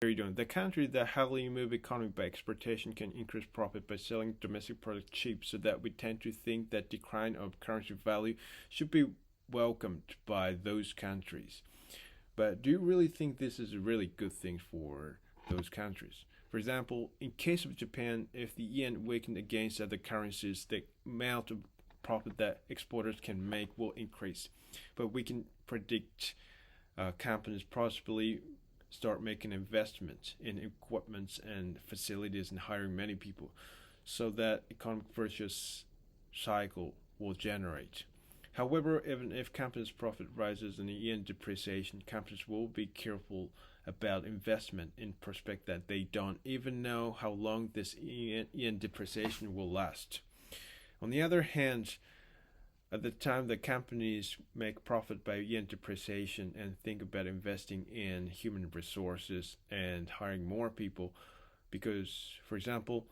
The country that heavily move economy by exportation can increase profit by selling domestic products cheap, so that we tend to think that decline of currency value should be welcomed by those countries. But do you really think this is a really good thing for those countries? For example, in case of Japan, if the yen weakened against other currencies, the amount of profit that exporters can make will increase. But we can predict companies possibly start making investments in equipment and facilities and hiring many people, so that economic virtuous cycle will generate. However, even if companies' profit rises and the yen depreciation, companies will be careful about investment in prospect that they don't even know how long this yen depreciation will last. On the other hand, at the time the companies make profit by yen depreciation and think about investing in human resources and hiring more people, because, for example,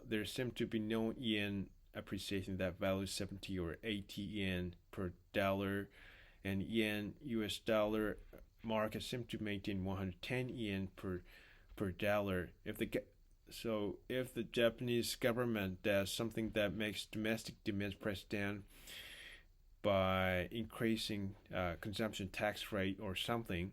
there seems to be no yen appreciation that values 70 or 80 yen per dollar, and yen US dollar market seems to maintain 110 yen per dollar. If the Japanese government does something that makes domestic demand press down by increasing consumption tax rate or something,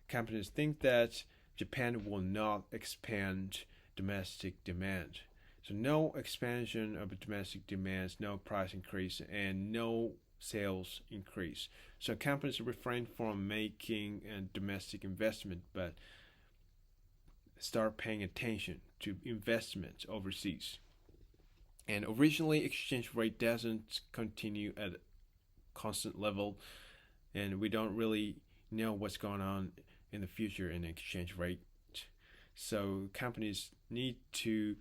companies think that Japan will not expand domestic demand. So no expansion of domestic demands, no price increase, and no sales increase. So companies refrain from making a domestic investment, but start paying attention to investments overseas. And originally, exchange rate doesn't continue at a constant level, and we don't really know what's going on in the future in exchange rate. So companies need to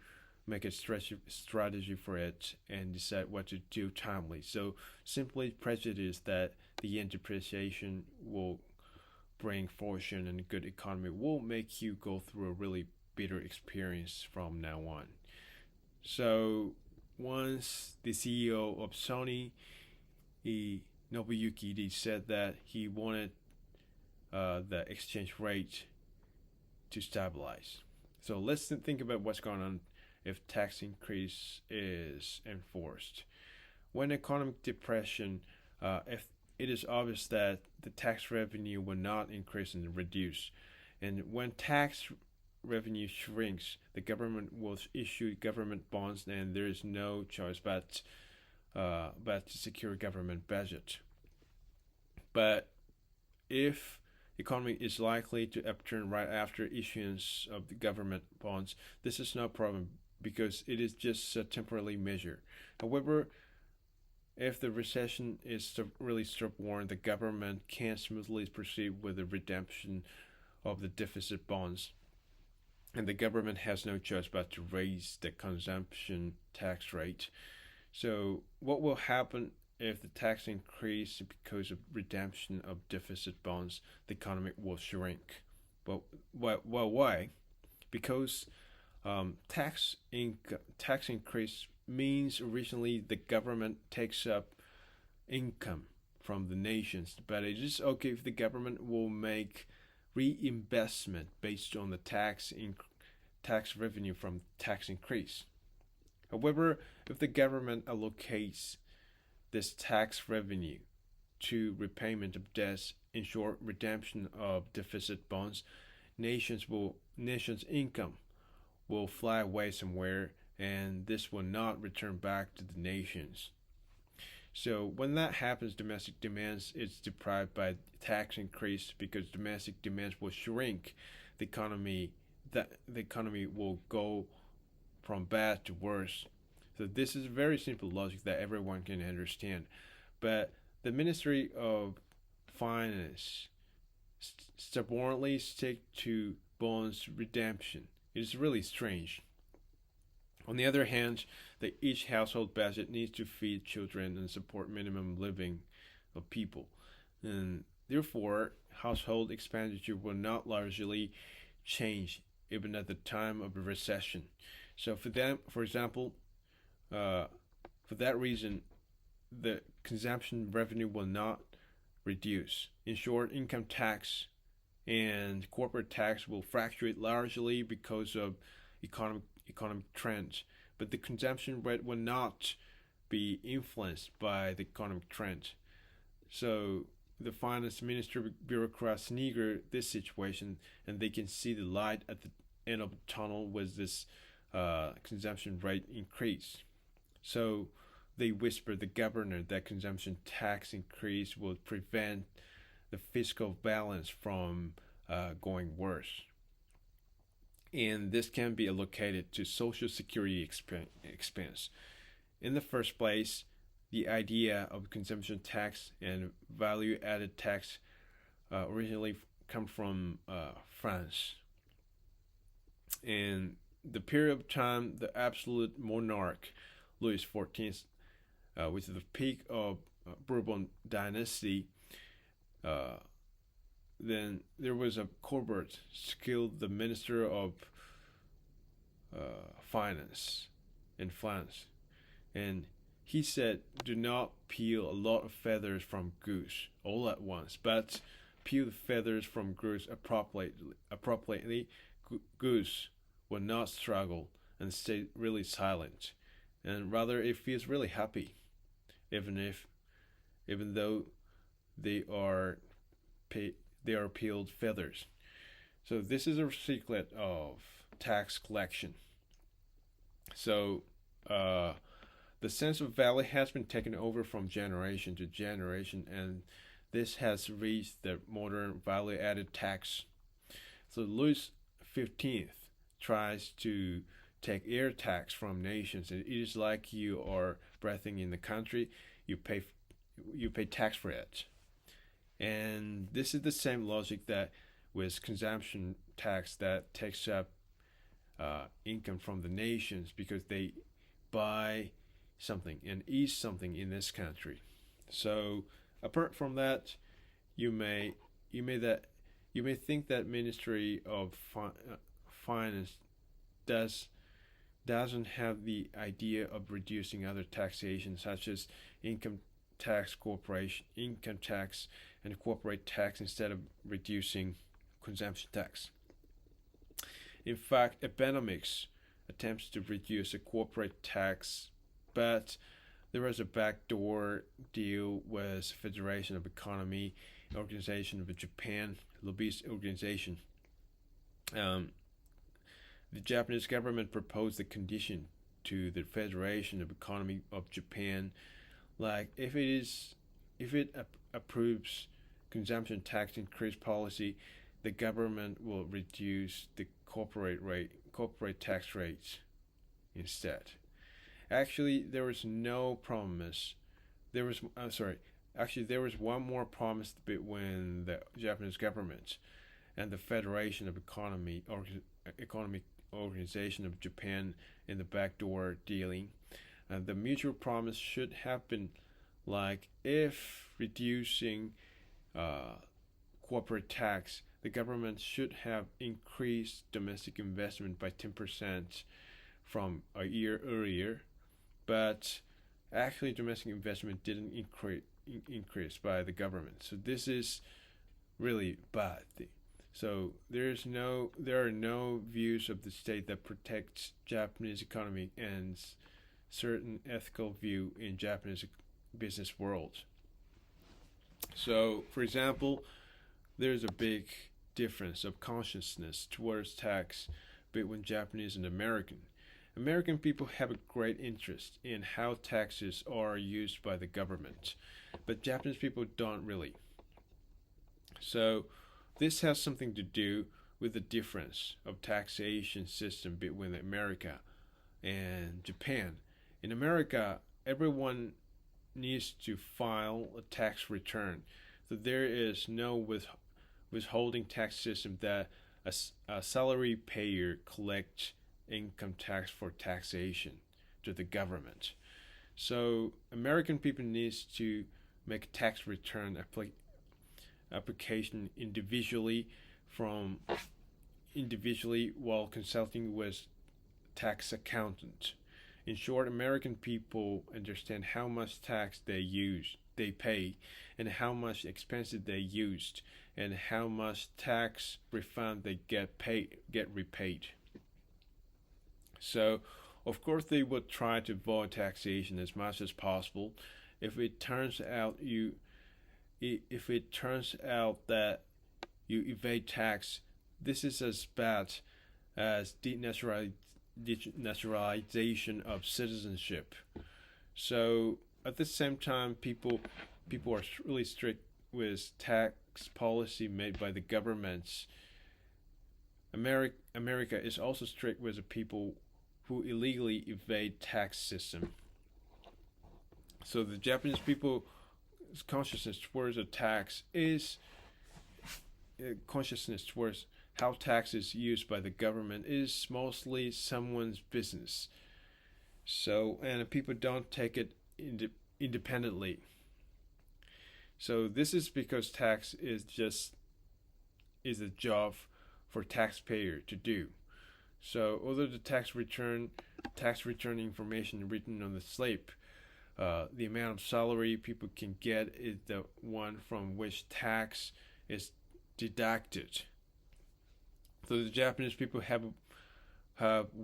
make a strategy for it and decide what to do timely. So simply prejudice that the yen depreciation will bring fortune and a good economy will make you go through a really bitter experience from now on. So once the CEO of Sony, Nobuyuki, said that he wanted the exchange rate to stabilize. So let's think about what's going on if tax increase is enforced. When economic depression, if it is obvious that the tax revenue will not increase and reduce, and when tax revenue shrinks, the government will issue government bonds, and there is no choice but to secure government budget. But if economy is likely to upturn right after issuance of the government bonds, this is no problem because it is just a temporary measure. However, if the recession is really stubborn, the government can smoothly proceed with the redemption of the deficit bonds, and the government has no choice but to raise the consumption tax rate. So, what will happen if the tax increase because of redemption of deficit bonds? The economy will shrink. Why? Because tax increase means originally the government takes up income from the nations, but it is okay if the government will make reinvestment based on the tax revenue from tax increase. However, if the government allocates this tax revenue to repayment of debts, in short, redemption of deficit bonds, nations' income will fly away somewhere, and this will not return back to the nations. So when that happens, domestic demands is deprived by tax increase because domestic demands will shrink. The economy will go from bad to worse. So this is very simple logic that everyone can understand. But the Ministry of Finance stubbornly stick to bonds redemption. It is really strange. On the other hand, each household budget needs to feed children and support minimum living of people. And therefore, household expenditure will not largely change even at the time of a recession. So for example, for that reason, the consumption revenue will not reduce. In short, income tax and corporate tax will fluctuate largely because of economic trends, but the consumption rate will not be influenced by the economic trend. So the finance minister bureaucrats snigger this situation, and they can see the light at the end of the tunnel with this consumption rate increase. So they whisper the governor that consumption tax increase will prevent the fiscal balance from going worse. And this can be allocated to social security expense. In the first place, the idea of consumption tax and value added tax originally come from France. In the period of time, the absolute monarch Louis XIV, which is the peak of Bourbon dynasty, then there was a Colbert, skilled the minister of finance in France, and he said, "Do not peel a lot of feathers from goose all at once, but peel the feathers from goose appropriately. Goose will not struggle and stay really silent, and rather it feels really happy, even though they are peeled feathers." So this is a secret of tax collection. So the sense of value has been taken over from generation to generation, and this has reached the modern value-added tax. So Louis XV tries to take air tax from nations. It is like you are breathing in the country, you pay tax for it. And this is the same logic that with consumption tax that takes up income from the nations because they buy something and eat something in this country. So apart from that, you may think that Ministry of Finance doesn't have the idea of reducing other taxation such as income tax, and corporate tax instead of reducing consumption tax. In fact, Abenomics attempts to reduce the corporate tax, but there was a backdoor deal with Federation of Economy Organization of Japan, lobbyist organization. The Japanese government proposed a condition to the Federation of Economy of Japan, like if it approves consumption tax increase policy, the government will reduce the corporate tax rates instead. Actually, there was no promise. There was one more promise between the Japanese government and the Federation of Economic Organization of Japan in the backdoor dealing. The mutual promise should have been like if reducing corporate tax, the government should have increased domestic investment by 10% from a year earlier, but actually domestic investment didn't increase by the government. So this is really bad. So there are no views of the state that protects Japanese economy and certain ethical view in Japanese business world. So, for example, there's a big difference of consciousness towards tax between Japanese and American. American people have a great interest in how taxes are used by the government, but Japanese people don't really. So this has something to do with the difference of taxation system between America and Japan. In America, everyone needs to file a tax return. So there is no withholding tax system that a salary payer collects income tax for taxation to the government. So American people needs to make a tax return application individually while consulting with tax accountant. In short, American people understand how much tax they use they pay, and how much expenses they used, and how much tax refund they get repaid. So, of course, they would try to avoid taxation as much as possible. If it turns out that you evade tax, this is as bad as denaturalization of citizenship. So at the same time, people are really strict with tax policy made by the governments. America is also strict with the people who illegally evade tax system. So the Japanese people's consciousness towards a tax is consciousness towards how tax is used by the government is mostly someone's business. So, and people don't take it independently. So this is because tax is a job for taxpayer to do. So although the tax return information written on the slip, the amount of salary people can get is the one from which tax is deducted. So the Japanese people have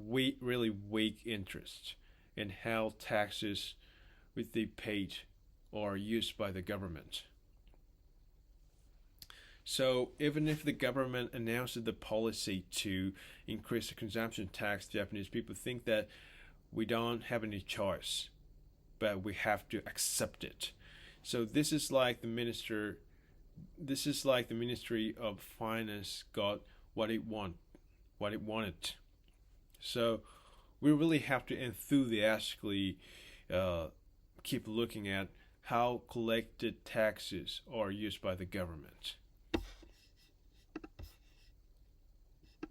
really weak interest in how taxes which they paid are used by the government. So even if the government announced the policy to increase the consumption tax, Japanese people think that we don't have any choice, but we have to accept it. So this is like the Ministry of Finance got what it wanted. So we really have to enthusiastically keep looking at how collected taxes are used by the government.